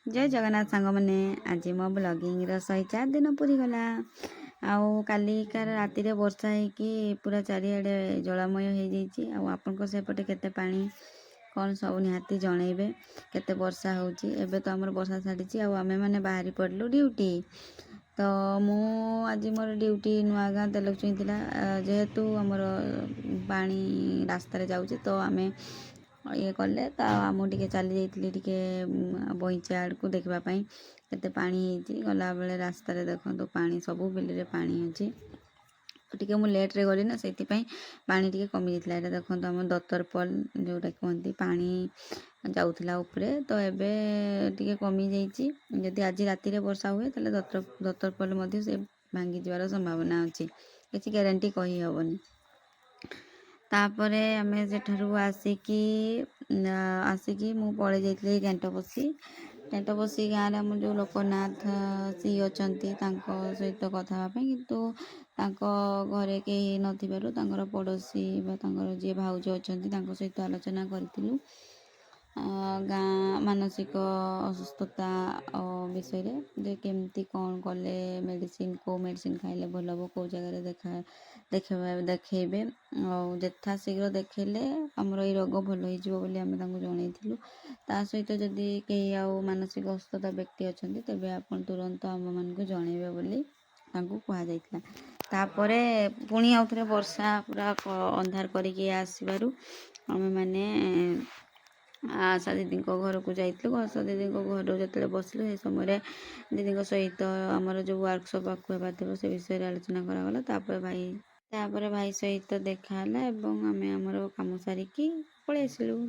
जय जगन्नाथ सांग मैंने आज मो ब्लॉगिंग 104 दिन पूरी गला आउ कालिकार राति रे वर्षा होगी पूरा चारिआडे जलमय हो जाइए आपन सेपटे केते पानी कौन सब निहाती जनइबे केते वर्षा होची एबे तो हमर वर्षा छाड़ी आमे माने बाहरी पड़लु ड्यूटी तो मु आज मोर ड्यूटी नुआ गाँ तेलक चुईला जेहेतु हमर पानी रास्तार जाऊँगी तो आमे ये कले तो आमुके चली जाइए टे बईचा आड़ को देखापी केते पानी गला बेले रास्तार देखो पानी सबू बिल पानी अच्छी टे मु लेट्रे गली ना से पानी टे कमी जाता है देखो आम दत्तरपल जोटा कहती पानी जाऊला उपरे तो एबे टे कमी जाइए आज राति रे वर्षा हुए तो दत्तरपल से भांगी जीवार संभावना अच्छी किसी ग्यारंटी कही हेनी तापरे आमे सेठारु आसिकी मु पड़े जाइए टेंटपसी गाँव आम जो लोकनाथ सी अच्छा सहित कथा किंतु घरे कहीं नथिबारु पड़ोसी जी भाउज अच्छा सहित आलोचना करूँ गाँ मानसिक असुस्थता विषय रे केमती कौन कले मेडिसिन को मेडिसिन खाइले भल हम कौ जगह देखेबे यथा शीघ्र देखेले आमर ये रोग भल हो जनइलु ता सहित जदि कहीं आउ मानसिक असुस्थता व्यक्ति अच्छा तेबे आपन तुरंत आम मान को जनइबे बोली कहुला तापरे पुणी आउ थे वर्षा पूरा अंधार करके आसबारु आमे माने आशा दीदी घर को जाइलु आशा दीदी घर जो बसलु से समय दीदी सहित आमर जो वर्कशॉप आगे थी से विषय आलोचना करागला भाई सहित देखाला आम आमर कम सारिकी पलि आसिलु।